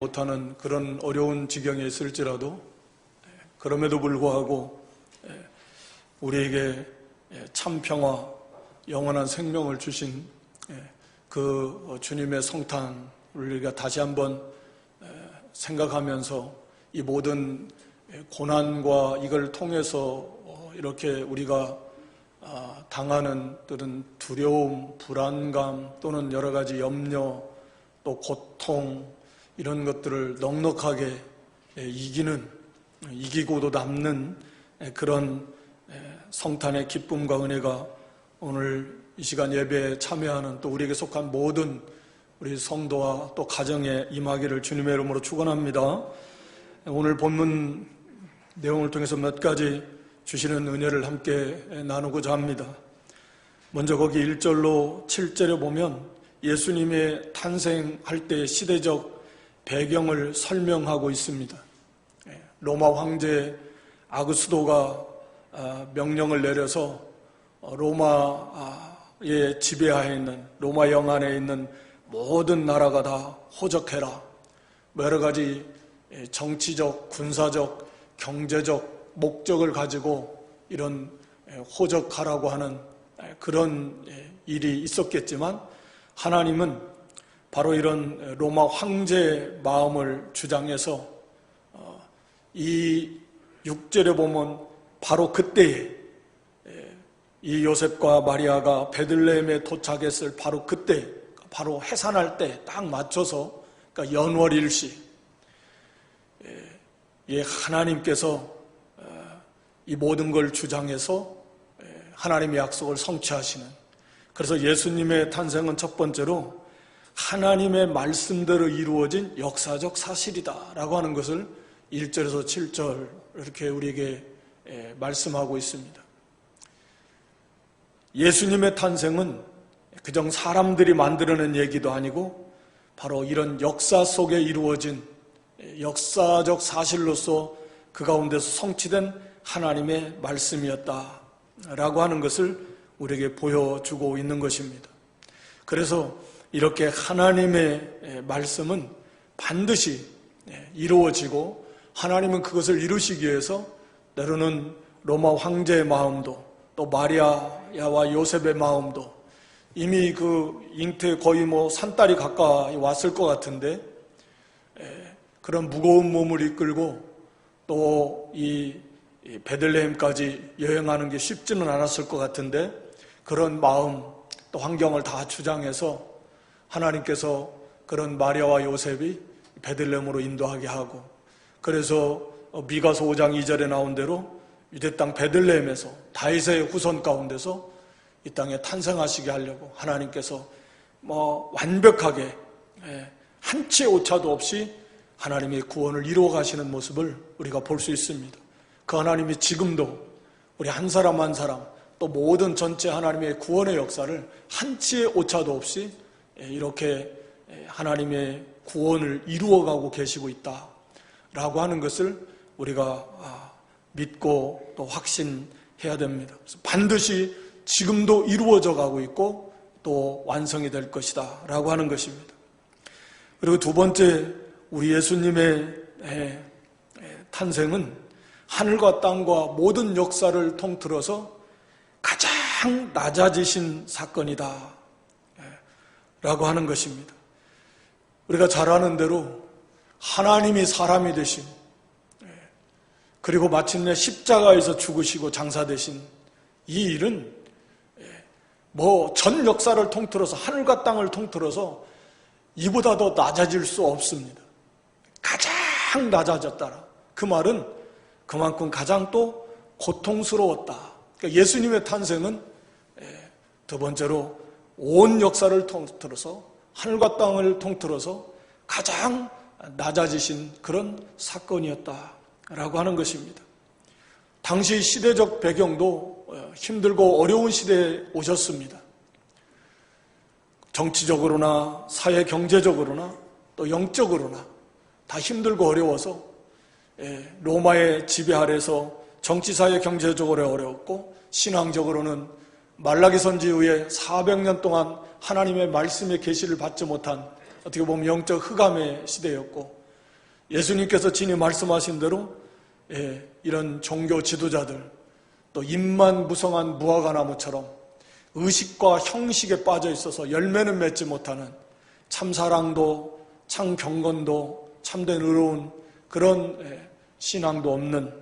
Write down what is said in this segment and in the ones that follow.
못하는 그런 어려운 지경에 있을지라도 그럼에도 불구하고 우리에게 참 평화, 영원한 생명을 주신 그 주님의 성탄을 우리가 다시 한번 생각하면서 이 모든 고난과 이걸 통해서 이렇게 우리가 당하는 또는 두려움, 불안감 또는 여러 가지 염려 또 고통 이런 것들을 넉넉하게 이기고도 남는 그런 성탄의 기쁨과 은혜가 오늘 이 시간 예배에 참여하는 또 우리에게 속한 모든 우리 성도와 또 가정에 임하기를 주님의 이름으로 축원합니다. 오늘 본문 내용을 통해서 몇 가지 주시는 은혜를 함께 나누고자 합니다. 먼저 거기 1절로 7절에 보면 예수님의 탄생할 때의 시대적 배경을 설명하고 있습니다. 로마 황제 아구스도가 명령을 내려서 로마의 지배하에 있는 로마 영안에 있는 모든 나라가 다 호적해라. 여러 가지 정치적, 군사적, 경제적 목적을 가지고 이런 호적하라고 하는 그런 일이 있었겠지만 하나님은 바로 이런 로마 황제의 마음을 주장해서 이 6절에 보면 바로 그때에 이 요셉과 마리아가 베들레헴에 도착했을 바로 그때, 바로 해산할 때 딱 맞춰서 그러니까 연월일시 하나님께서 이 모든 걸 주장해서 하나님의 약속을 성취하시는, 그래서 예수님의 탄생은 첫 번째로 하나님의 말씀대로 이루어진 역사적 사실이다 라고 하는 것을 1절에서 7절 이렇게 우리에게 말씀하고 있습니다. 예수님의 탄생은 그저 사람들이 만들어낸 얘기도 아니고 바로 이런 역사 속에 이루어진 역사적 사실로서 그 가운데서 성취된 하나님의 말씀이었다 라고 하는 것을 우리에게 보여주고 있는 것입니다. 그래서 이렇게 하나님의 말씀은 반드시 이루어지고 하나님은 그것을 이루시기 위해서 때로는 로마 황제의 마음도 또 마리아와 요셉의 마음도 이미 그 잉태 거의 산딸이 가까이 왔을 것 같은데 그런 무거운 몸을 이끌고 또 이 베들레헴까지 여행하는 게 쉽지는 않았을 것 같은데 그런 마음 또 환경을 다 주장해서 하나님께서 그런 마리아와 요셉이 베들레헴으로 인도하게 하고, 그래서 미가서 5장 2절에 나온 대로 유대 땅 베들레헴에서 다윗의 후손 가운데서 이 땅에 탄생하시게 하려고 하나님께서 완벽하게 한치의 오차도 없이 하나님의 구원을 이루어 가시는 모습을 우리가 볼 수 있습니다. 그 하나님이 지금도 우리 한 사람 한 사람 또 모든 전체 하나님의 구원의 역사를 한치의 오차도 없이 이렇게 하나님의 구원을 이루어가고 계시고 있다라고 하는 것을 우리가 믿고 또 확신해야 됩니다. 그래서 반드시 지금도 이루어져 가고 있고 또 완성이 될 것이다 라고 하는 것입니다. 그리고 두 번째, 우리 예수님의 탄생은 하늘과 땅과 모든 역사를 통틀어서 가장 낮아지신 사건이다 라고 하는 것입니다. 우리가 잘 아는 대로 하나님이 사람이 되신, 그리고 마침내 십자가에서 죽으시고 장사되신 이 일은 전 역사를 통틀어서 하늘과 땅을 통틀어서 이보다 더 낮아질 수 없습니다. 가장 낮아졌다라. 그 말은 그만큼 가장 또 고통스러웠다. 그러니까 예수님의 탄생은 두 번째로 온 역사를 통틀어서 하늘과 땅을 통틀어서 가장 낮아지신 그런 사건이었다라고 하는 것입니다. 당시 시대적 배경도 힘들고 어려운 시대에 오셨습니다. 정치적으로나 사회 경제적으로나 또 영적으로나 다 힘들고 어려워서 로마의 지배 아래서 정치, 사회, 경제적으로 어려웠고 신앙적으로는 말라기 선지 이후에 400년 동안 하나님의 말씀의 계시를 받지 못한 어떻게 보면 영적 흑암의 시대였고 예수님께서 친히 말씀하신 대로 이런 종교 지도자들, 또 잎만 무성한 무화과나무처럼 의식과 형식에 빠져 있어서 열매는 맺지 못하는 참사랑도 참 경건도 참된 의로운 그런 신앙도 없는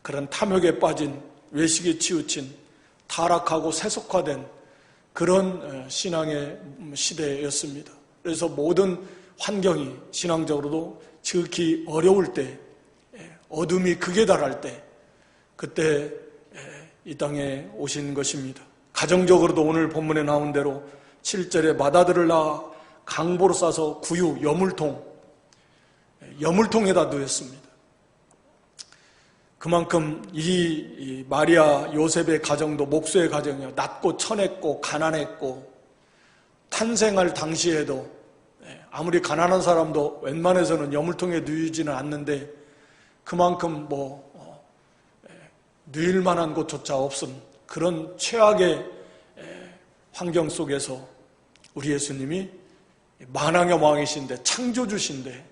그런 탐욕에 빠진 외식에 치우친 타락하고 세속화된 그런 신앙의 시대였습니다. 그래서 모든 환경이 신앙적으로도 지극히 어려울 때, 어둠이 극에 달할 때, 그때 이 땅에 오신 것입니다. 가정적으로도 오늘 본문에 나온 대로 7절에 맏아들을 낳아 강보로 싸서 구유, 여물통에다 누였습니다. 그만큼 이 마리아 요셉의 가정도 목수의 가정이요, 낮고 천했고 가난했고, 탄생할 당시에도 아무리 가난한 사람도 웬만해서는 여물통에 누이지는 않는데 그만큼 누일 만한 곳조차 없은 그런 최악의 환경 속에서 우리 예수님이 만왕의 왕이신데, 창조주신데,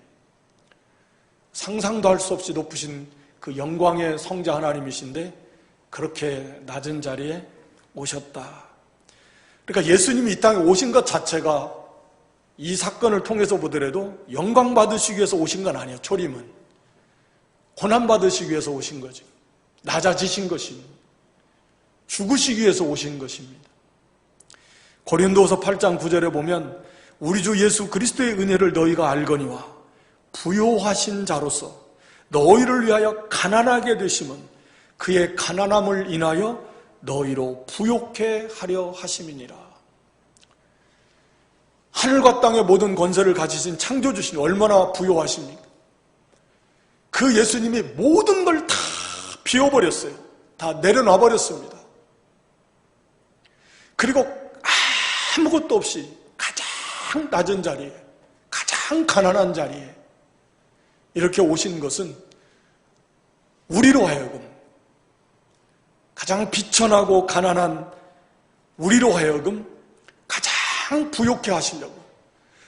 상상도 할 수 없이 높으신 그 영광의 성자 하나님이신데 그렇게 낮은 자리에 오셨다. 그러니까 예수님이 이 땅에 오신 것 자체가 이 사건을 통해서 보더라도 영광 받으시기 위해서 오신 건 아니에요. 초림은 고난 받으시기 위해서 오신 거죠. 낮아지신 것입니다. 죽으시기 위해서 오신 것입니다. 고린도서 8장 9절에 보면 우리 주 예수 그리스도의 은혜를 너희가 알거니와 부요하신 자로서 너희를 위하여 가난하게 되심은 그의 가난함을 인하여 너희로 부요케 하려 하심이니라. 하늘과 땅의 모든 권세를 가지신 창조주신 얼마나 부요하십니까? 그 예수님이 모든 걸 다 비워버렸어요. 다 내려놔버렸습니다. 그리고 아무것도 없이 가장 낮은 자리에, 가장 가난한 자리에 이렇게 오신 것은 우리로 하여금, 가장 비천하고 가난한 우리로 하여금 가장 부욕해 하시려고,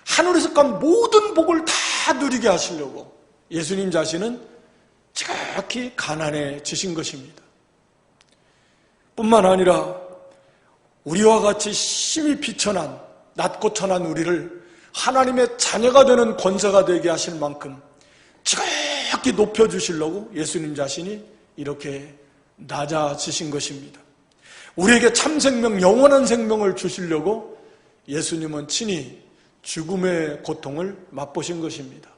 하늘에서 간 모든 복을 다 누리게 하시려고 예수님 자신은 지극히 가난해지신 것입니다. 뿐만 아니라 우리와 같이 심히 비천한, 낮고 천한 우리를 하나님의 자녀가 되는 권세가 되게 하실 만큼 지극히 높여주시려고 예수님 자신이 이렇게 낮아지신 것입니다. 우리에게 참 생명, 영원한 생명을 주시려고 예수님은 친히 죽음의 고통을 맛보신 것입니다.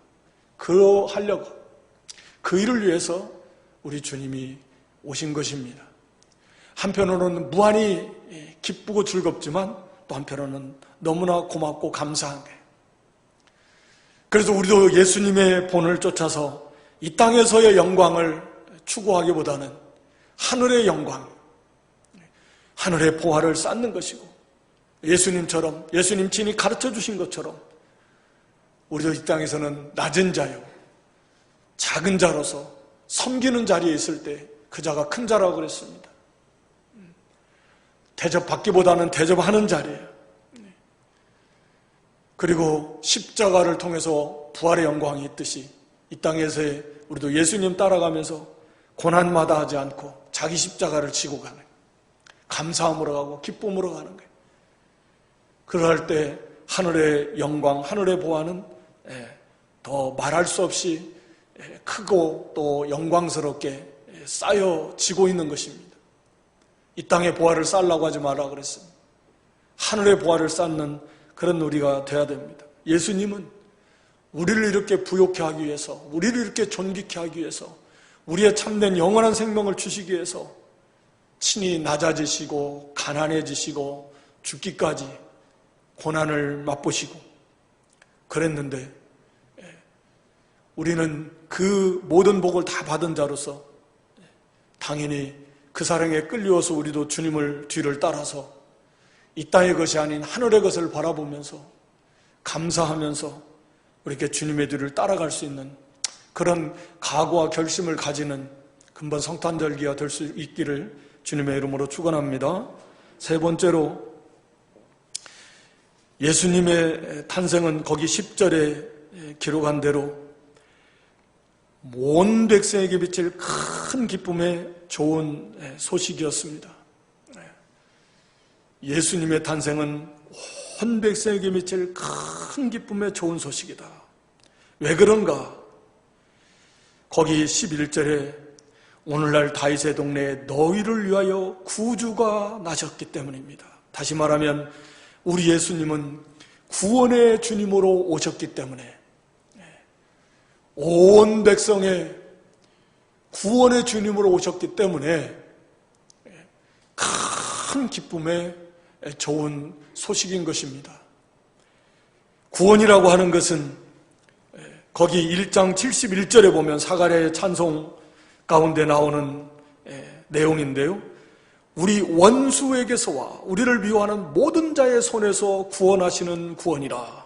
그러하려고, 그 일을 위해서 우리 주님이 오신 것입니다. 한편으로는 무한히 기쁘고 즐겁지만 또 한편으로는 너무나 고맙고 감사한 거예요. 그래서 우리도 예수님의 본을 쫓아서 이 땅에서의 영광을 추구하기보다는 하늘의 영광, 하늘의 보화를 쌓는 것이고, 예수님처럼, 예수님 친히 가르쳐 주신 것처럼 우리도 이 땅에서는 낮은 자요, 작은 자로서 섬기는 자리에 있을 때 그 자가 큰 자라고 그랬습니다. 대접받기보다는 대접하는 자리예요. 그리고 십자가를 통해서 부활의 영광이 있듯이 이 땅에서의 우리도 예수님 따라가면서 고난마다 하지 않고 자기 십자가를 지고 가는 거예요. 감사함으로 가고 기쁨으로 가는 거예요. 그럴 때 하늘의 영광, 하늘의 보화는 더 말할 수 없이 크고 또 영광스럽게 쌓여지고 있는 것입니다. 이 땅의 보화를 쌓으려고 하지 말라 그랬습니다. 하늘의 보화를 쌓는 그런 우리가 돼야 됩니다. 예수님은 우리를 이렇게 부욕케 하기 위해서, 우리를 이렇게 존귀케 하기 위해서, 우리의 참된 영원한 생명을 주시기 위해서 친히 낮아지시고 가난해지시고 죽기까지 고난을 맛보시고 그랬는데, 우리는 그 모든 복을 다 받은 자로서 당연히 그 사랑에 끌려서 우리도 주님을 뒤를 따라서 이 땅의 것이 아닌 하늘의 것을 바라보면서 감사하면서 이렇게 주님의 뒤를 따라갈 수 있는 그런 각오와 결심을 가지는 금번 성탄절기가 될 수 있기를 주님의 이름으로 축원합니다. 세 번째로, 예수님의 탄생은 거기 10절에 기록한 대로 온 백성에게 비칠 큰 기쁨의 좋은 소식이었습니다. 예수님의 탄생은 온 백성에게 미칠 큰 기쁨의 좋은 소식이다. 왜 그런가? 거기 11절에 오늘날 다윗의 동네에 너희를 위하여 구주가 나셨기 때문입니다. 다시 말하면 우리 예수님은 구원의 주님으로 오셨기 때문에 온 백성의 구원의 주님으로 오셨기 때문에 큰 기쁨의 좋은 소식인 것입니다. 구원이라고 하는 것은 거기 1장 71절에 보면 사가랴의 찬송 가운데 나오는 내용인데요. 우리 원수에게서와 우리를 미워하는 모든 자의 손에서 구원하시는 구원이라.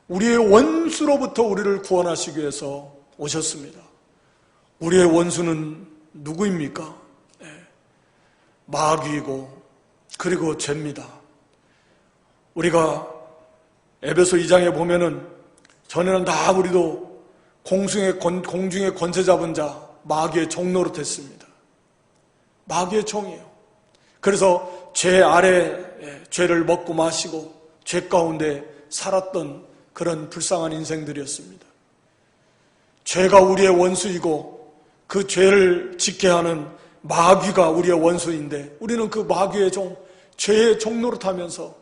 우리의 원수로부터 우리를 구원하시기 위해서 오셨습니다. 우리의 원수는 누구입니까? 마귀이고 그리고 죄입니다. 우리가 에베소 2장에 보면은 전에는 다 우리도 공중의 권세 잡은 자 마귀의 종노릇 했습니다. 마귀의 종이에요. 그래서 죄 아래 죄를 먹고 마시고 죄 가운데 살았던 그런 불쌍한 인생들이었습니다. 죄가 우리의 원수이고 그 죄를 짓게 하는 마귀가 우리의 원수인데 우리는 그 마귀의 종, 죄의 종노릇하면서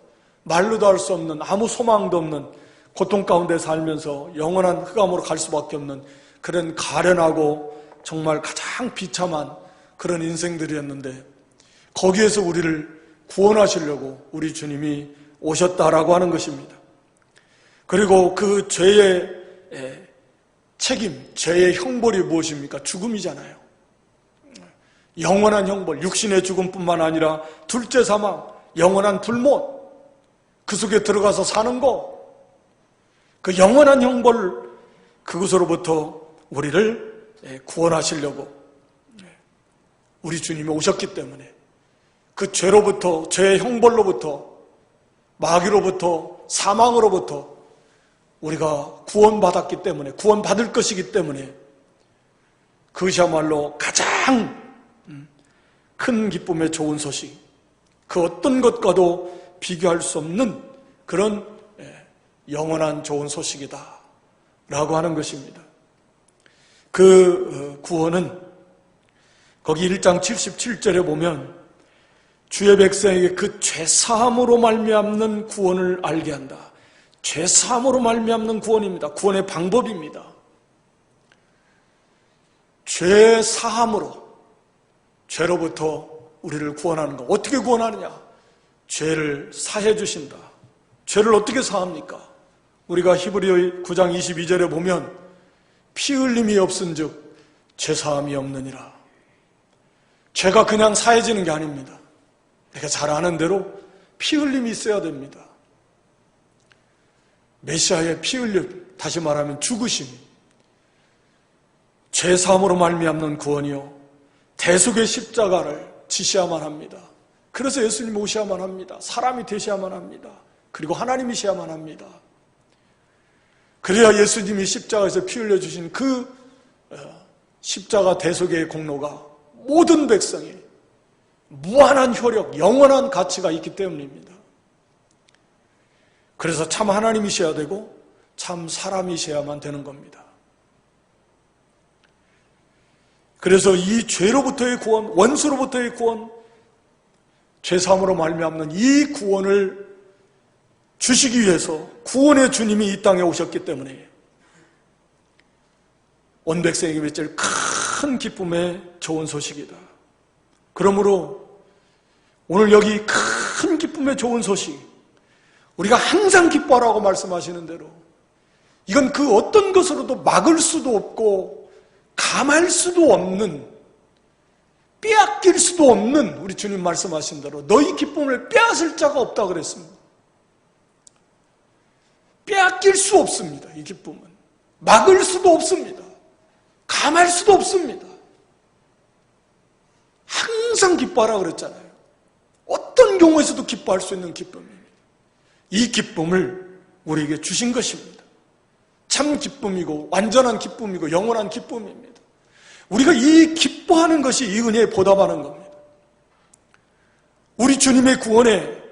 말로도 할 수 없는 아무 소망도 없는 고통 가운데 살면서 영원한 흑암으로 갈 수밖에 없는 그런 가련하고 정말 가장 비참한 그런 인생들이었는데 거기에서 우리를 구원하시려고 우리 주님이 오셨다라고 하는 것입니다. 그리고 그 죄의 책임, 죄의 형벌이 무엇입니까? 죽음이잖아요. 영원한 형벌, 육신의 죽음뿐만 아니라 둘째 사망, 영원한 불못, 그 속에 들어가서 사는 것, 그 영원한 형벌, 그것으로부터 우리를 구원하시려고 우리 주님이 오셨기 때문에 그 죄로부터, 죄의 형벌로부터, 마귀로부터, 사망으로부터 우리가 구원받았기 때문에, 구원받을 것이기 때문에 그것이야말로 가장 큰 기쁨의 좋은 소식, 그 어떤 것과도 비교할 수 없는 그런 영원한 좋은 소식이다 라고 하는 것입니다. 그 구원은 거기 1장 77절에 보면 주의 백성에게 그 죄사함으로 말미암는 구원을 알게 한다. 죄사함으로 말미암는 구원입니다. 구원의 방법입니다. 죄사함으로, 죄로부터 우리를 구원하는 것. 어떻게 구원하느냐? 죄를 사해 주신다. 죄를 어떻게 사합니까? 우리가 히브리 9장 22절에 보면 피 흘림이 없은즉 죄사함이 없느니라. 죄가 그냥 사해지는 게 아닙니다. 내가 잘 아는 대로 피 흘림이 있어야 됩니다. 메시아의 피 흘림, 다시 말하면 죽으심, 죄사함으로 말미암는 구원이요 대속의 십자가를 지셔야만 합니다. 그래서 예수님이 오셔야만 합니다. 사람이 되셔야만 합니다. 그리고 하나님이셔야만 합니다. 그래야 예수님이 십자가에서 피 흘려주신 그 십자가 대속의 공로가 모든 백성이 무한한 효력, 영원한 가치가 있기 때문입니다. 그래서 참 하나님이셔야 되고 참 사람이셔야만 되는 겁니다. 그래서 이 죄로부터의 구원, 원수로부터의 구원, 죄사함으로 말미암는 이 구원을 주시기 위해서 구원의 주님이 이 땅에 오셨기 때문에 온 백성에게 맺을 큰 기쁨의 좋은 소식이다. 그러므로 오늘 여기 큰 기쁨의 좋은 소식, 우리가 항상 기뻐하라고 말씀하시는 대로 이건 그 어떤 것으로도 막을 수도 없고 감할 수도 없는, 빼앗길 수도 없는, 우리 주님 말씀하신 대로 너희 기쁨을 빼앗을 자가 없다 그랬습니다. 빼앗길 수 없습니다. 이 기쁨은 막을 수도 없습니다. 감할 수도 없습니다. 항상 기뻐하라 그랬잖아요. 어떤 경우에서도 기뻐할 수 있는 기쁨입니다. 이 기쁨을 우리에게 주신 것입니다. 참 기쁨이고 완전한 기쁨이고 영원한 기쁨입니다. 우리가 이 기뻐하는 것이 이 은혜에 보답하는 겁니다. 우리 주님의 구원에,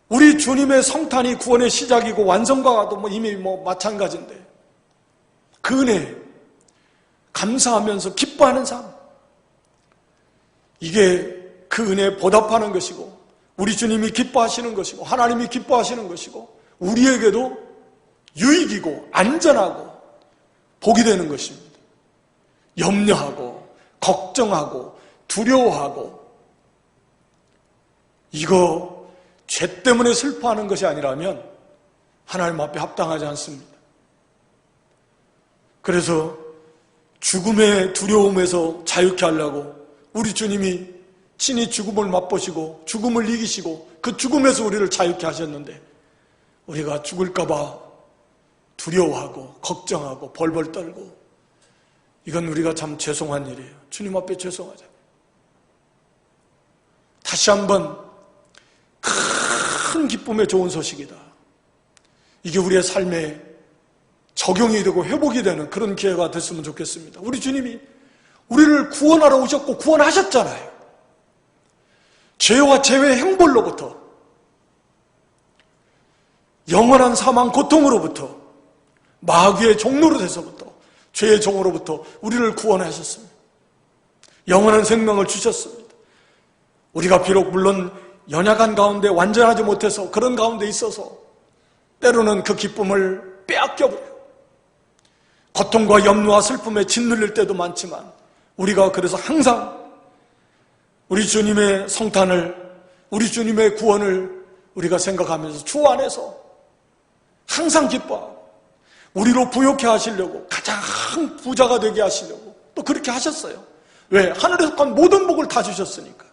우리 주님의 성탄이 구원의 시작이고 완성과도 이미 마찬가지인데, 그 은혜에 감사하면서 기뻐하는 삶, 이게 그 은혜에 보답하는 것이고, 우리 주님이 기뻐하시는 것이고, 하나님이 기뻐하시는 것이고, 우리에게도 유익이고 안전하고 복이 되는 것입니다. 염려하고 걱정하고 두려워하고, 이거 죄 때문에 슬퍼하는 것이 아니라면 하나님 앞에 합당하지 않습니다. 그래서 죽음의 두려움에서 자유케 하려고 우리 주님이 친히 죽음을 맛보시고 죽음을 이기시고 그 죽음에서 우리를 자유케 하셨는데, 우리가 죽을까 봐 두려워하고 걱정하고 벌벌 떨고, 이건 우리가 참 죄송한 일이에요. 주님 앞에 죄송하잖아요. 다시 한번 큰 기쁨의 좋은 소식이다, 이게 우리의 삶에 적용이 되고 회복이 되는 그런 기회가 됐으면 좋겠습니다. 우리 주님이 우리를 구원하러 오셨고 구원하셨잖아요. 죄와 죄의 형벌로부터, 영원한 사망 고통으로부터, 마귀의 종로로 돼서부터, 죄의 종으로부터 우리를 구원하셨습니다. 영원한 생명을 주셨습니다. 우리가 비록 물론 연약한 가운데 완전하지 못해서 그런 가운데 있어서 때로는 그 기쁨을 빼앗겨버려요. 고통과 염려와 슬픔에 짓눌릴 때도 많지만, 우리가 그래서 항상 우리 주님의 성탄을, 우리 주님의 구원을 우리가 생각하면서 주 안에서 항상 기뻐하고, 우리로 부욕해 하시려고, 가장 부자가 되게 하시려고 또 그렇게 하셨어요. 왜? 하늘에서 간 모든 복을 다 주셨으니까.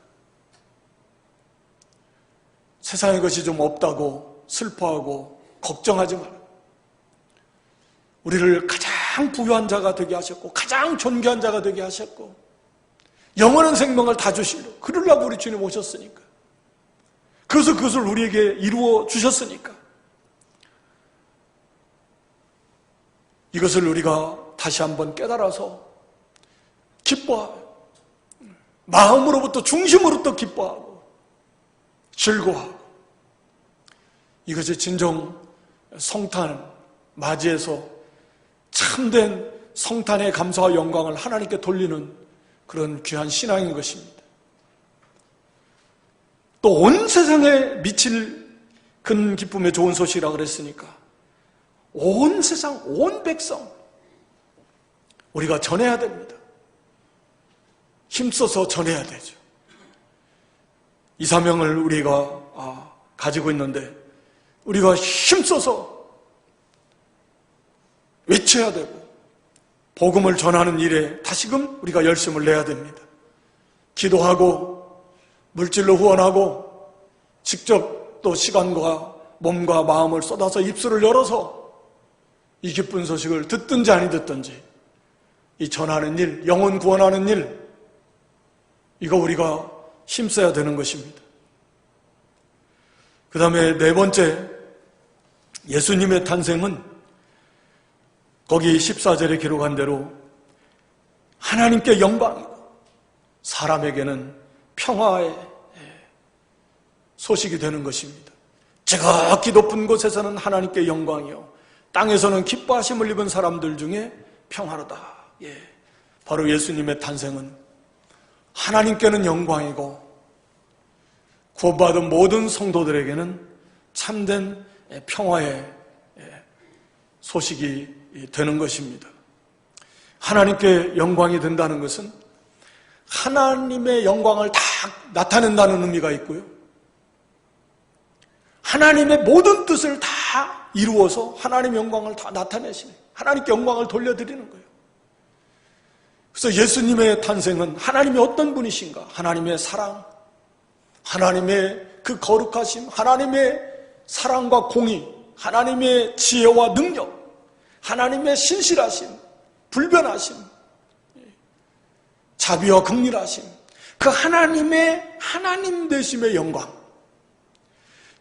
세상에 것이 좀 없다고 슬퍼하고 걱정하지 말고, 우리를 가장 부유한 자가 되게 하셨고 가장 존귀한 자가 되게 하셨고 영원한 생명을 다 주시려고, 그러려고 우리 주님 오셨으니까, 그래서 그것을 우리에게 이루어 주셨으니까, 이것을 우리가 다시 한번 깨달아서 기뻐하고, 마음으로부터 중심으로부터 기뻐하고 즐거워하고, 이것이 진정 성탄 맞이해서 참된 성탄의 감사와 영광을 하나님께 돌리는 그런 귀한 신앙인 것입니다. 또 온 세상에 미칠 큰 기쁨의 좋은 소식이라고 그랬으니까, 온 세상, 온 백성 우리가 전해야 됩니다. 힘써서 전해야 되죠. 이 사명을 우리가 가지고 있는데, 우리가 힘써서 외쳐야 되고 복음을 전하는 일에 다시금 우리가 열심을 내야 됩니다. 기도하고 물질로 후원하고 직접 또 시간과 몸과 마음을 쏟아서 입술을 열어서 이 기쁜 소식을 듣든지 아니 듣든지 이 전하는 일, 영혼 구원하는 일, 이거 우리가 힘써야 되는 것입니다. 그 다음에 네 번째, 예수님의 탄생은 거기 14절에 기록한 대로 하나님께 영광이고 사람에게는 평화의 소식이 되는 것입니다. 지극히 높은 곳에서는 하나님께 영광이요, 땅에서는 기뻐하심을 입은 사람들 중에 평화로다. 바로 예수님의 탄생은 하나님께는 영광이고 구원받은 모든 성도들에게는 참된 평화의 소식이 되는 것입니다. 하나님께 영광이 된다는 것은 하나님의 영광을 다 나타낸다는 의미가 있고요, 하나님의 모든 뜻을 다 이루어서 하나님의 영광을 다 나타내시는, 하나님께 영광을 돌려드리는 거예요. 그래서 예수님의 탄생은 하나님이 어떤 분이신가, 하나님의 사랑, 하나님의 그 거룩하심, 하나님의 사랑과 공의, 하나님의 지혜와 능력, 하나님의 신실하심, 불변하심, 자비와 긍휼하심, 그 하나님의 하나님 되심의 영광,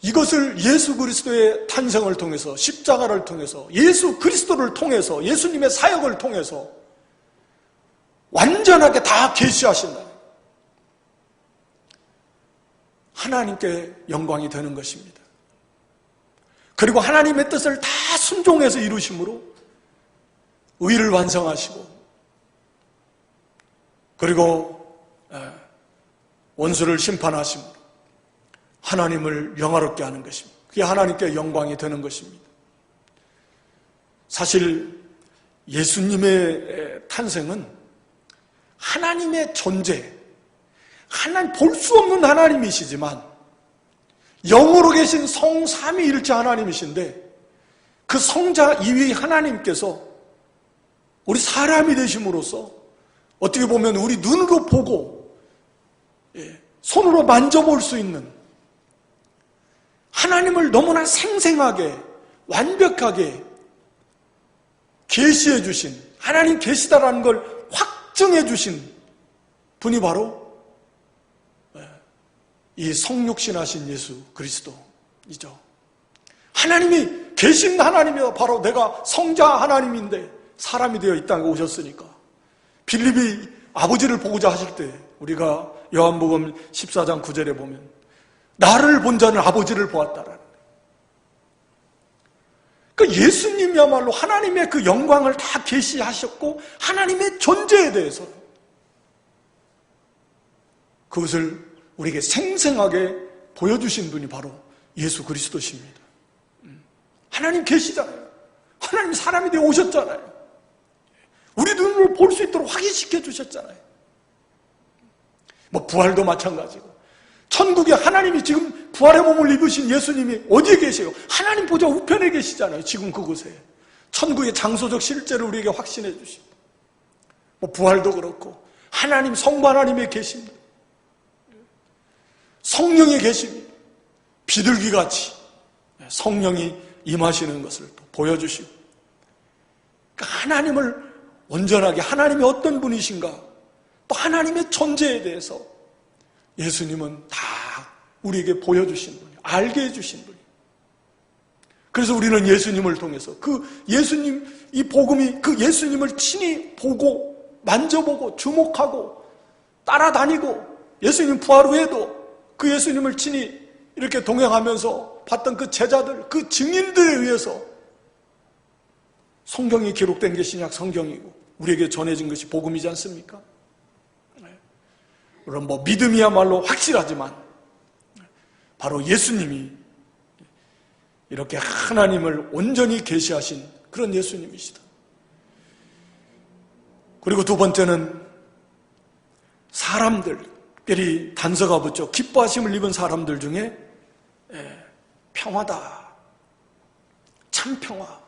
이것을 예수 그리스도의 탄생을 통해서, 십자가를 통해서, 예수 그리스도를 통해서, 예수님의 사역을 통해서 완전하게 다 계시하신다. 하나님께 영광이 되는 것입니다. 그리고 하나님의 뜻을 다 순종해서 이루심으로 의를 완성하시고, 그리고 원수를 심판하심으로 하나님을 영화롭게 하는 것입니다. 그게 하나님께 영광이 되는 것입니다. 사실 예수님의 탄생은 하나님의 존재, 하나님 볼 수 없는 하나님이시지만 영으로 계신 성삼위일체 하나님이신데, 그 성자 2위 하나님께서 우리 사람이 되심으로써 어떻게 보면 우리 눈으로 보고 손으로 만져볼 수 있는 하나님을 너무나 생생하게 완벽하게 계시해 주신, 하나님 계시다라는 걸 확증해 주신 분이 바로 이 성육신하신 예수 그리스도이죠. 하나님이 계신 하나님이다. 바로 내가 성자 하나님인데 사람이 되어 이 땅에 오셨으니까. 빌립이 아버지를 보고자 하실 때 우리가 요한복음 14장 9절에 보면 나를 본 자는 아버지를 보았다라는 거예요. 그러니까 예수님이야말로 하나님의 그 영광을 다 계시하셨고, 하나님의 존재에 대해서 그것을 우리에게 생생하게 보여주신 분이 바로 예수 그리스도십니다. 하나님 계시잖아요. 하나님 사람이 되어 오셨잖아요. 우리 눈으로 볼 수 있도록 확인시켜 주셨잖아요. 뭐 부활도 마찬가지고, 천국에 하나님이 지금 부활의 몸을 입으신 예수님이 어디에 계세요? 하나님 보좌 우편에 계시잖아요. 지금 그곳에 천국의 장소적 실제를 우리에게 확신해 주십니다. 뭐 부활도 그렇고 하나님, 성부 하나님에 계십니다. 성령이 계십니다. 비둘기같이 성령이 임하시는 것을 또 보여주시고, 그러니까 하나님을 온전하게, 하나님이 어떤 분이신가, 또 하나님의 존재에 대해서 예수님은 다 우리에게 보여주신 분이에요. 알게 해주신 분이에요. 그래서 우리는 예수님을 통해서 그 예수님, 이 복음이 그 예수님을 친히 보고 만져보고 주목하고 따라다니고, 예수님 부활 후에도 그 예수님을 친히 이렇게 동행하면서 봤던 그 제자들, 그 증인들에 의해서 성경이 기록된 게 신약 성경이고 우리에게 전해진 것이 복음이지 않습니까? 물론 뭐 믿음이야말로 확실하지만 바로 예수님이 이렇게 하나님을 온전히 계시하신 그런 예수님이시다. 그리고 두 번째는 사람들, 특별히 단서가 붙죠. 기뻐하심을 입은 사람들 중에 평화다, 참 평화.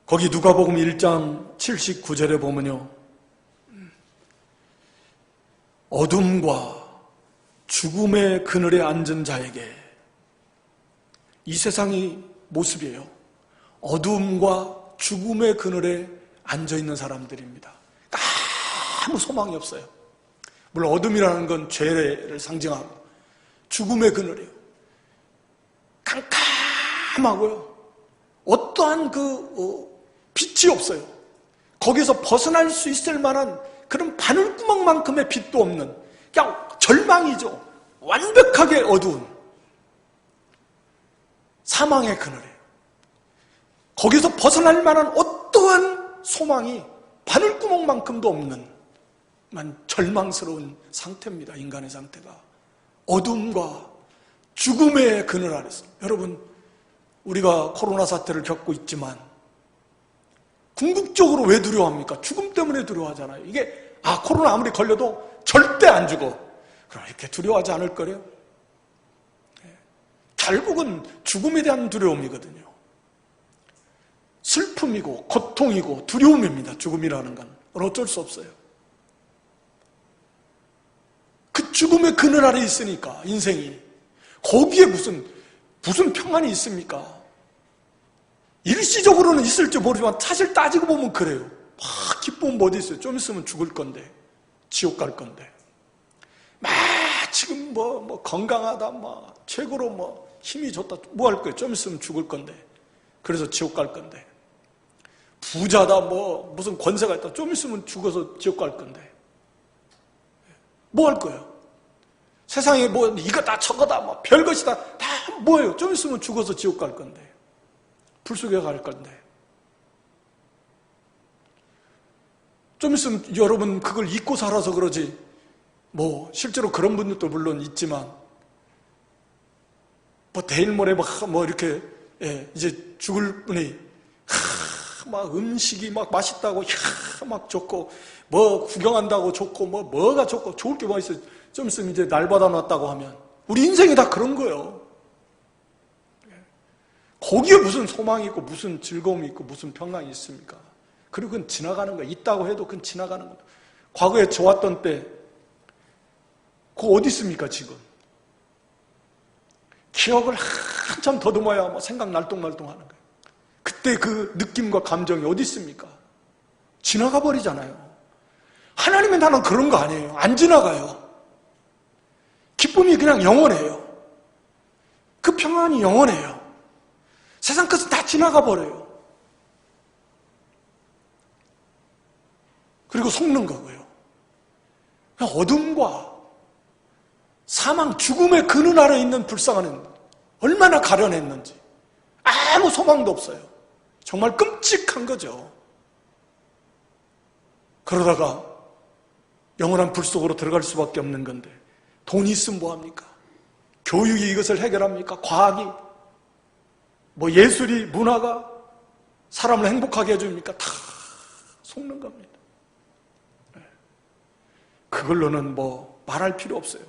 거기 누가복음 1장 79절에 보면요, 어둠과 죽음의 그늘에 앉은 자에게, 이 세상이 모습이에요. 어둠과 죽음의 그늘에 앉아있는 사람들입니다. 아무 소망이 없어요. 물론 어둠이라는 건 죄를 상징하고, 죽음의 그늘이에요. 깜깜하고요, 어떠한 빛이 없어요. 거기서 벗어날 수 있을 만한 그런 바늘구멍만큼의 빛도 없는, 그냥 절망이죠. 완벽하게 어두운 사망의 그늘이에요. 거기서 벗어날 만한 어떠한 소망이 바늘구멍만큼도 없는 절망스러운 상태입니다. 인간의 상태가 어둠과 죽음의 그늘 아래서. 여러분, 우리가 코로나 사태를 겪고 있지만 궁극적으로 왜 두려워합니까? 죽음 때문에 두려워하잖아요. 이게 코로나 아무리 걸려도 절대 안 죽어, 그럼 이렇게 두려워하지 않을 거래요? 결국은 죽음에 대한 두려움이거든요. 슬픔이고 고통이고 두려움입니다. 죽음이라는 건 어쩔 수 없어요. 그 죽음의 그늘 아래 있으니까 인생이, 거기에 무슨 평안이 있습니까? 일시적으로는 있을지 모르지만 사실 따지고 보면 그래요. 기쁨은 뭐 어디 있어요? 좀 있으면 죽을 건데, 지옥 갈 건데, 지금 건강하다, 최고로 힘이 좋다. 뭐 할 거예요? 좀 있으면 죽을 건데. 그래서 지옥 갈 건데. 부자다, 무슨 권세가 있다. 좀 있으면 죽어서 지옥 갈 건데. 뭐 할 거예요? 세상에 이거다, 저거다, 별것이다. 다 뭐예요? 좀 있으면 죽어서 지옥 갈 건데. 불 속에 갈 건데. 좀 있으면 여러분 그걸 잊고 살아서 그러지. 실제로 그런 분들도 물론 있지만, 내일 모레 이렇게, 이제 죽을 분이, 음식이 맛있다고, 좋고, 구경한다고 좋고, 뭐가 좋고, 좋을 게 뭐 있어요. 좀 있으면 이제 날 받아놨다고 하면, 우리 인생이 다 그런 거예요. 거기에 무슨 소망이 있고, 무슨 즐거움이 있고, 무슨 평강이 있습니까? 그리고 그건 지나가는 거예요. 있다고 해도 그건 지나가는 거예요. 과거에 좋았던 때, 그거 어디 있습니까, 지금? 기억을 한참 더듬어야 생각 날똥날똥 하는 거예요. 그때 그 느낌과 감정이 어디 있습니까? 지나가 버리잖아요. 하나님의 나라는 그런 거 아니에요. 안 지나가요. 기쁨이 그냥 영원해요. 그 평안이 영원해요. 세상 것은 다 지나가 버려요. 그리고 속는 거고요. 어둠과 사망, 죽음의 그늘 아래 있는 불쌍한 얼마나 가련했는지. 아무 소망도 없어요. 정말 끔찍한 거죠. 그러다가 영원한 불 속으로 들어갈 수밖에 없는 건데, 돈이 있으면 뭐합니까? 교육이 이것을 해결합니까? 과학이? 예술이, 문화가 사람을 행복하게 해줍니까? 다 속는 겁니다. 그걸로는 말할 필요 없어요.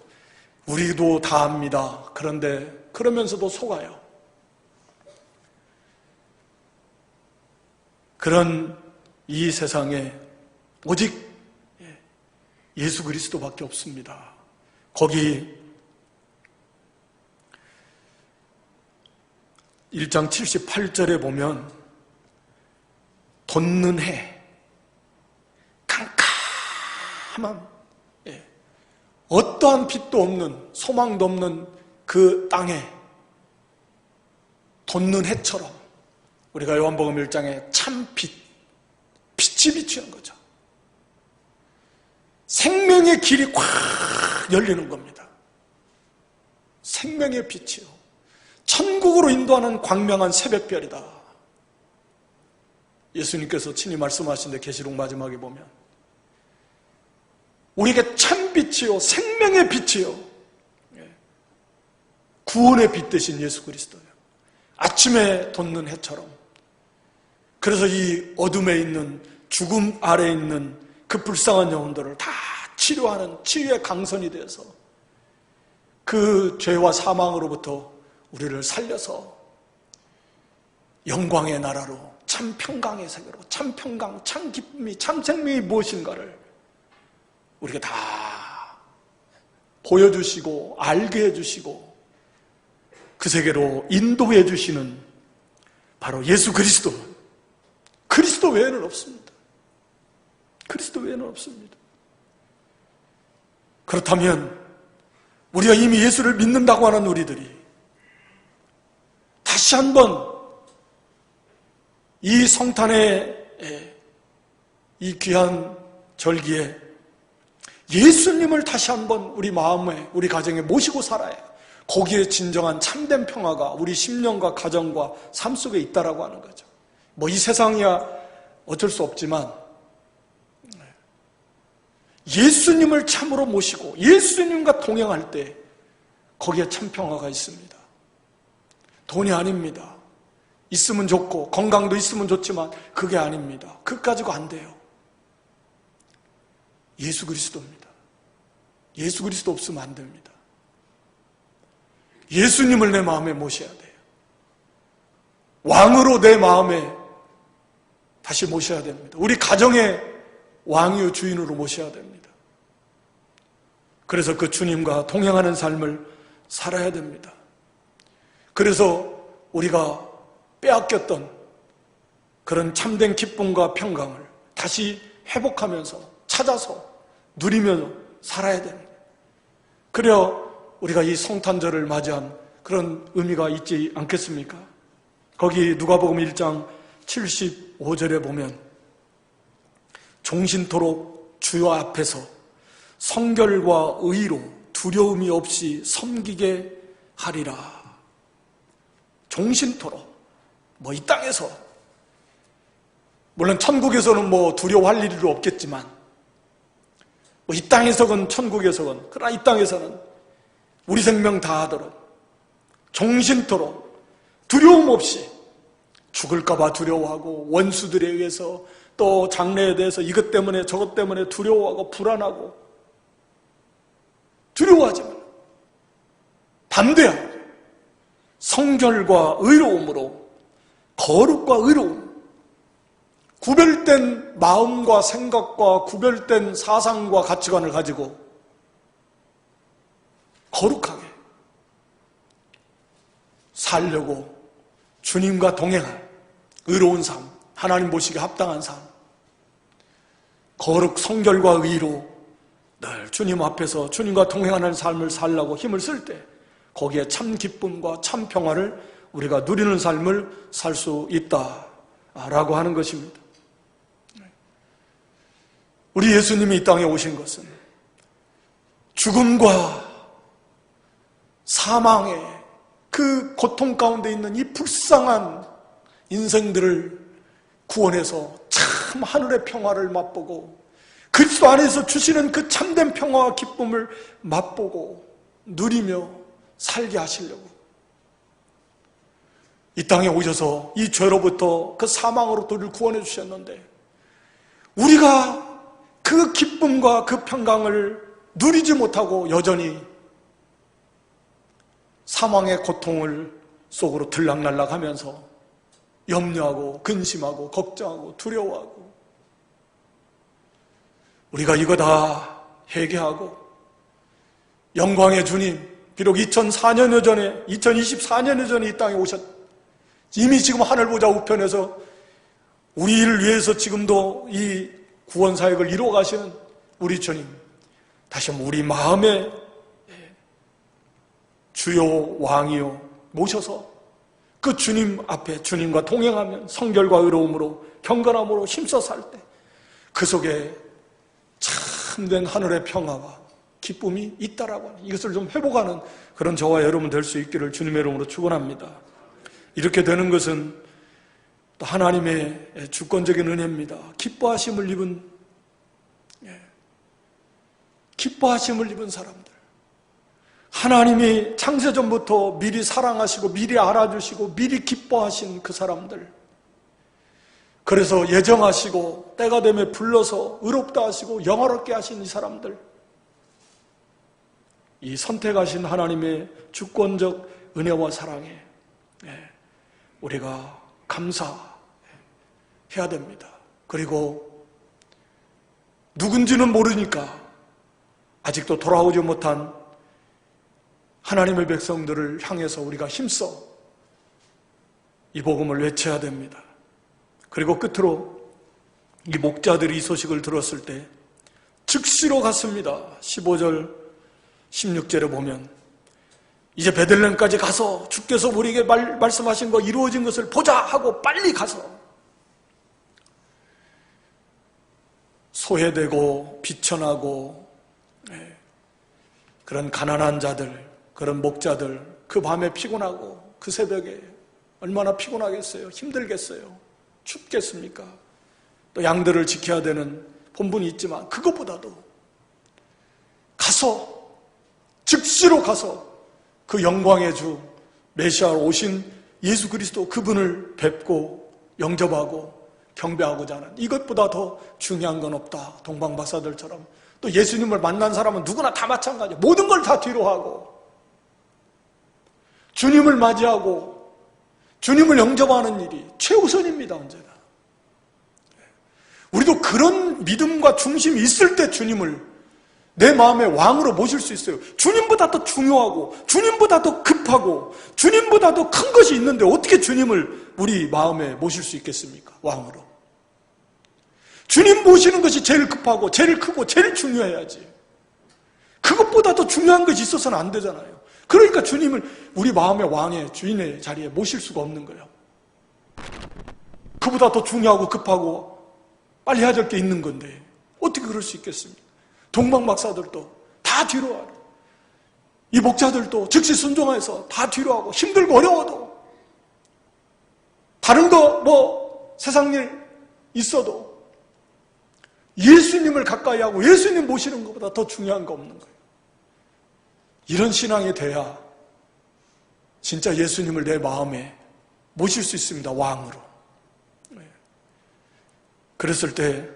우리도 다 압니다. 그런데 그러면서도 속아요. 그런 이 세상에 오직 예수 그리스도밖에 없습니다. 거기 1장 78절에 보면 돋는 해, 캄캄한, 어떠한 빛도 없는, 소망도 없는 그 땅에 돋는 해처럼 우리가 요한복음 1장에 참빛, 빛이 비치는 거죠. 생명의 길이 꽉 열리는 겁니다. 생명의 빛이요. 천국으로 인도하는 광명한 새벽별이다. 예수님께서 친히 말씀하신 데 계시록 마지막에 보면 우리에게 참빛이요, 생명의 빛이요, 구원의 빛 대신 예수 그리스도요. 아침에 돋는 해처럼. 그래서 이 어둠에 있는, 죽음 아래에 있는 그 불쌍한 영혼들을 다 치료하는 치유의 강선이 되어서 그 죄와 사망으로부터 우리를 살려서 영광의 나라로, 참 평강의 세계로, 참 평강, 참 기쁨이, 참 생명이 무엇인가를 우리가 다 보여주시고 알게 해주시고 그 세계로 인도해 주시는 바로 예수 그리스도. 그리스도 외에는 없습니다. 그리스도 외에는 없습니다. 그렇다면 우리가 이미 예수를 믿는다고 하는 우리들이 다시 한번 이 성탄의 이 귀한 절기에 예수님을 다시 한번 우리 마음에, 우리 가정에 모시고 살아야 해요. 거기에 진정한 참된 평화가 우리 심령과 가정과 삶 속에 있다라고 하는 거죠. 이 세상이야 어쩔 수 없지만 예수님을 참으로 모시고 예수님과 동행할 때 거기에 참 평화가 있습니다. 돈이 아닙니다. 있으면 좋고 건강도 있으면 좋지만 그게 아닙니다. 그것 가지고 안 돼요. 예수 그리스도입니다. 예수 그리스도 없으면 안 됩니다. 예수님을 내 마음에 모셔야 돼요. 왕으로 내 마음에 다시 모셔야 됩니다. 우리 가정의 왕이요 주인으로 모셔야 됩니다. 그래서 그 주님과 동행하는 삶을 살아야 됩니다. 그래서 우리가 빼앗겼던 그런 참된 기쁨과 평강을 다시 회복하면서 찾아서 누리며 살아야 됩니다. 그래야 우리가 이 성탄절을 맞이한 그런 의미가 있지 않겠습니까? 거기 누가복음 1장 75절에 보면 종신토록 주여 앞에서 성결과 의로 두려움이 없이 섬기게 하리라. 종신토록. 이 땅에서 물론 천국에서는 두려워할 일이 없겠지만 이 땅에서건 천국에서건 그러나 이 땅에서는 우리 생명 다하도록 종신토록 두려움 없이 죽을까봐 두려워하고 원수들에 의해서 또 장래에 대해서 이것 때문에 저것 때문에 두려워하고 불안하고 두려워하지만 반대하고 성결과 의로움으로 거룩과 의로움 구별된 마음과 생각과 구별된 사상과 가치관을 가지고 거룩하게 살려고 주님과 동행할 의로운 삶, 하나님 보시기에 합당한 삶, 거룩 성결과 의로 늘 주님 앞에서 주님과 동행하는 삶을 살려고 힘을 쓸 때 거기에 참 기쁨과 참 평화를 우리가 누리는 삶을 살 수 있다라고 하는 것입니다. 우리 예수님이 이 땅에 오신 것은 죽음과 사망의 그 고통 가운데 있는 이 불쌍한 인생들을 구원해서 참 하늘의 평화를 맛보고 그리스도 안에서 주시는 그 참된 평화와 기쁨을 맛보고 누리며 살게 하시려고 이 땅에 오셔서 이 죄로부터 그 사망으로부터 우리를 구원해 주셨는데 우리가 그 기쁨과 그 평강을 누리지 못하고 여전히 사망의 고통을 속으로 들락날락하면서 염려하고 근심하고 걱정하고 두려워하고 우리가 이거 다 회개하고 영광의 주님 비록 2024년여 전에 이 땅에 오셨 이미 지금 하늘 보좌 우편에서 우리를 위해서 지금도 이 구원 사역을 이루어 가시는 우리 주님 다시 한번 우리 마음에 주요 왕이요 모셔서 그 주님 앞에 주님과 동행하면 성결과 의로움으로 경건함으로 힘써 살 때 그 속에 참된 하늘의 평화와 기쁨이 있다라고 하는 이것을 좀 회복하는 그런 저와 여러분 될 수 있기를 주님의 이름으로 축원합니다. 이렇게 되는 것은 또 하나님의 주권적인 은혜입니다. 기뻐하심을 입은 사람들 하나님이 창세전부터 미리 사랑하시고 미리 알아주시고 미리 기뻐하신 그 사람들 그래서 예정하시고 때가 되면 불러서 의롭다 하시고 영화롭게 하신 이 사람들 이 선택하신 하나님의 주권적 은혜와 사랑에 우리가 감사해야 됩니다. 그리고 누군지는 모르니까 아직도 돌아오지 못한 하나님의 백성들을 향해서 우리가 힘써 이 복음을 외쳐야 됩니다. 그리고 끝으로 이 목자들이 이 소식을 들었을 때 즉시로 갔습니다. 15절 16절에 보면 이제 베들레헴까지 가서 주께서 우리에게 말씀하신 거 이루어진 것을 보자 하고 빨리 가서 소외되고 비천하고 그런 가난한 자들 그런 목자들 그 밤에 피곤하고 그 새벽에 얼마나 피곤하겠어요. 힘들겠어요. 춥겠습니까? 또 양들을 지켜야 되는 본분이 있지만 그것보다도 가서 즉시로 가서 그 영광의 주 메시아로 오신 예수 그리스도 그분을 뵙고 영접하고 경배하고자 하는 이것보다 더 중요한 건 없다. 동방박사들처럼 또 예수님을 만난 사람은 누구나 다 마찬가지예요. 모든 걸 다 뒤로 하고 주님을 맞이하고 주님을 영접하는 일이 최우선입니다. 언제나 우리도 그런 믿음과 중심이 있을 때 주님을 내 마음의 왕으로 모실 수 있어요. 주님보다 더 중요하고 주님보다 더 급하고 주님보다 더 큰 것이 있는데 어떻게 주님을 우리 마음에 모실 수 있겠습니까? 왕으로. 주님 모시는 것이 제일 급하고 제일 크고 제일 중요해야지. 그것보다 더 중요한 것이 있어서는 안 되잖아요. 그러니까 주님을 우리 마음의 왕의 주인의 자리에 모실 수가 없는 거예요. 그보다 더 중요하고 급하고 빨리 해야 될 게 있는 건데 어떻게 그럴 수 있겠습니까? 동방 박사들도 다 뒤로 하고, 이 목자들도 즉시 순종해서 다 뒤로 하고, 힘들고 어려워도 다른 거 뭐 세상 일 있어도 예수님을 가까이 하고 예수님 모시는 것보다 더 중요한 거 없는 거예요. 이런 신앙이 돼야 진짜 예수님을 내 마음에 모실 수 있습니다. 왕으로. 그랬을 때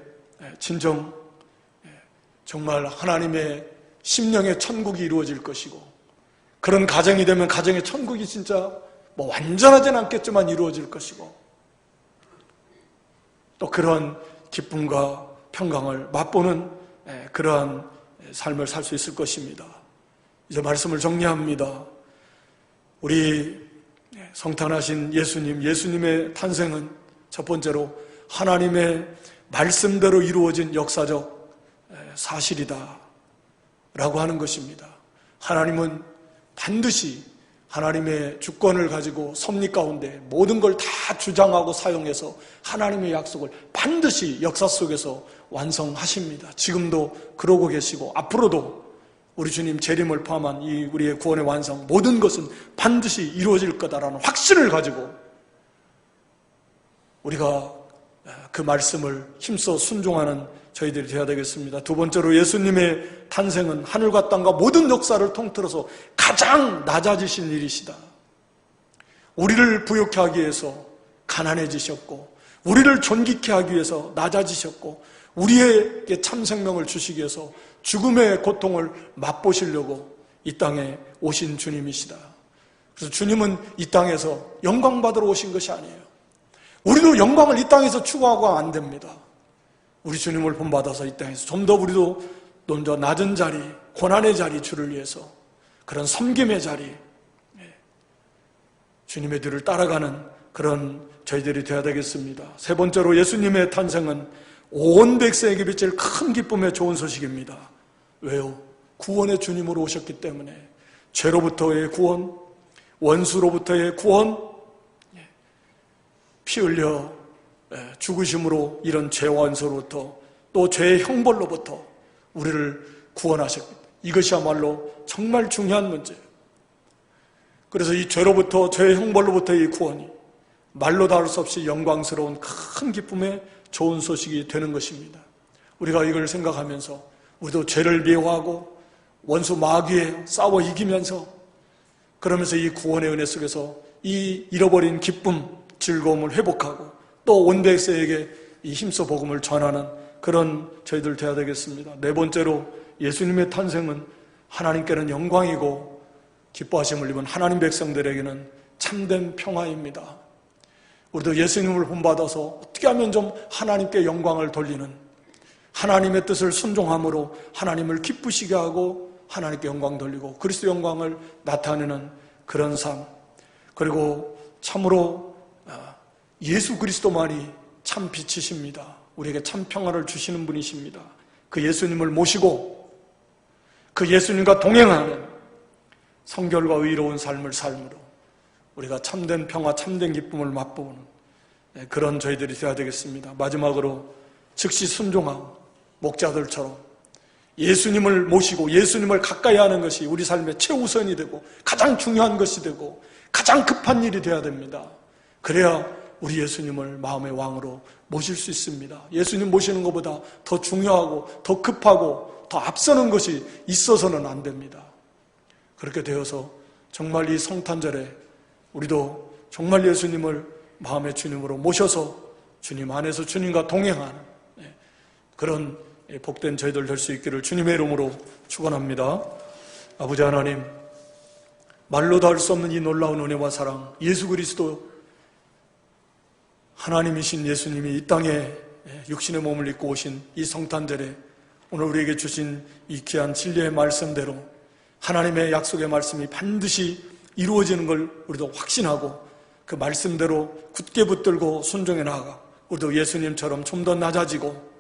진정 정말 하나님의 심령의 천국이 이루어질 것이고, 그런 가정이 되면 가정의 천국이 진짜 뭐 완전하진 않겠지만 이루어질 것이고, 또 그러한 기쁨과 평강을 맛보는 그러한 삶을 살 수 있을 것입니다. 이제 말씀을 정리합니다. 우리 성탄하신 예수님의 탄생은 첫 번째로 하나님의 말씀대로 이루어진 역사적 사실이다 라고 하는 것입니다. 하나님은 반드시 하나님의 주권을 가지고 섭리 가운데 모든 걸 다 주장하고 사용해서 하나님의 약속을 반드시 역사 속에서 완성하십니다. 지금도 그러고 계시고 앞으로도 우리 주님 재림을 포함한 이 우리의 구원의 완성, 모든 것은 반드시 이루어질 거다라는 확신을 가지고 우리가 그 말씀을 힘써 순종하는 저희들이 되어야 되겠습니다. 두 번째로 예수님의 탄생은 하늘과 땅과 모든 역사를 통틀어서 가장 낮아지신 일이시다. 우리를 부욕케 하기 위해서 가난해지셨고, 우리를 존귀케 하기 위해서 낮아지셨고, 우리에게 참 생명을 주시기 위해서 죽음의 고통을 맛보시려고 이 땅에 오신 주님이시다. 그래서 주님은 이 땅에서 영광 받으러 오신 것이 아니에요. 우리도 영광을 이 땅에서 추구하고 안 됩니다. 우리 주님을 본받아서 이 땅에서 좀 더 우리도 더 낮은 자리, 고난의 자리, 주를 위해서 그런 섬김의 자리, 주님의 뒤를 따라가는 그런 저희들이 되어야 되겠습니다. 세 번째로 예수님의 탄생은 온 백성에게 비칠 큰 기쁨의 좋은 소식입니다. 왜요? 구원의 주님으로 오셨기 때문에 죄로부터의 구원, 원수로부터의 구원, 피 흘려 죽으심으로 이런 죄와 원수로부터 또 죄의 형벌로부터 우리를 구원하셨기 때문에 이것이야말로 정말 중요한 문제예요. 그래서 이 죄로부터, 죄의 형벌로부터의 이 구원이 말로 다룰 수 없이 영광스러운 큰 기쁨의 좋은 소식이 되는 것입니다. 우리가 이걸 생각하면서 우리도 죄를 미워하고 원수 마귀에 싸워 이기면서, 그러면서 이 구원의 은혜 속에서 이 잃어버린 기쁨, 즐거움을 회복하고 또 온 백성에게 이 힘써 복음을 전하는 그런 저희들 되어야 되겠습니다. 네 번째로 예수님의 탄생은 하나님께는 영광이고 기뻐하심을 입은 하나님 백성들에게는 참된 평화입니다. 우리도 예수님을 본받아서 어떻게 하면 좀 하나님께 영광을 돌리는, 하나님의 뜻을 순종함으로 하나님을 기쁘시게 하고 하나님께 영광 돌리고 그리스도 영광을 나타내는 그런 삶, 그리고 참으로 예수 그리스도만이 참 빛이십니다. 우리에게 참 평화를 주시는 분이십니다. 그 예수님을 모시고 그 예수님과 동행하는 성결과 의로운 삶을 삶으로 우리가 참된 평화, 참된 기쁨을 맛보는 그런 저희들이 되어야 되겠습니다. 마지막으로 즉시 순종한 목자들처럼 예수님을 모시고 예수님을 가까이 하는 것이 우리 삶의 최우선이 되고 가장 중요한 것이 되고 가장 급한 일이 되어야 됩니다. 그래야 우리 예수님을 마음의 왕으로 모실 수 있습니다. 예수님 모시는 것보다 더 중요하고 더 급하고 더 앞서는 것이 있어서는 안 됩니다. 그렇게 되어서 정말 이 성탄절에 우리도 정말 예수님을 마음의 주님으로 모셔서 주님 안에서 주님과 동행하는 그런 복된 저희들 될 수 있기를 주님의 이름으로 축원합니다. 아버지 하나님, 말로 다 할 수 없는 이 놀라운 은혜와 사랑, 예수 그리스도 하나님이신 예수님이 이 땅에 육신의 몸을 입고 오신 이 성탄절에 오늘 우리에게 주신 이 귀한 진리의 말씀대로 하나님의 약속의 말씀이 반드시 이루어지는 걸 우리도 확신하고 그 말씀대로 굳게 붙들고 순종해 나아가 우리도 예수님처럼 좀 더 낮아지고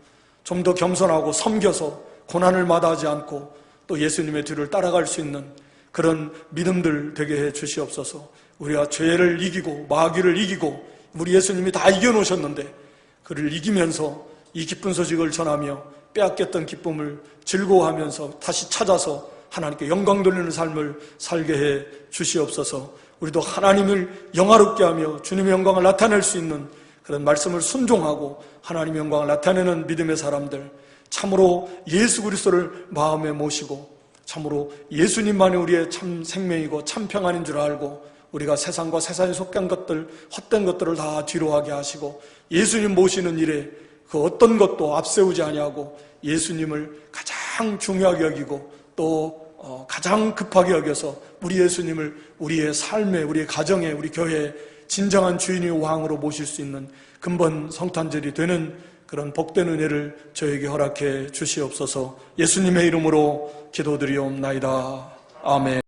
좀 더 겸손하고 섬겨서 고난을 마다하지 않고 또 예수님의 뒤를 따라갈 수 있는 그런 믿음들 되게 해 주시옵소서. 우리가 죄를 이기고 마귀를 이기고 우리 예수님이 다 이겨놓으셨는데 그를 이기면서 이 기쁜 소식을 전하며 빼앗겼던 기쁨을 즐거워하면서 다시 찾아서 하나님께 영광 돌리는 삶을 살게 해 주시옵소서. 우리도 하나님을 영화롭게 하며 주님의 영광을 나타낼 수 있는 그런 말씀을 순종하고 하나님의 영광을 나타내는 믿음의 사람들, 참으로 예수 그리스도를 마음에 모시고 참으로 예수님만이 우리의 참 생명이고 참 평안인 줄 알고 우리가 세상과 세상에 속한 것들, 헛된 것들을 다 뒤로하게 하시고 예수님 모시는 일에 그 어떤 것도 앞세우지 아니하고 예수님을 가장 중요하게 여기고 또 가장 급하게 여겨서 우리 예수님을 우리의 삶에, 우리의 가정에, 우리 교회에 진정한 주인이 왕으로 모실 수 있는 근본 성탄절이 되는 그런 복된 은혜를 저에게 허락해 주시옵소서. 예수님의 이름으로 기도드리옵나이다. 아멘.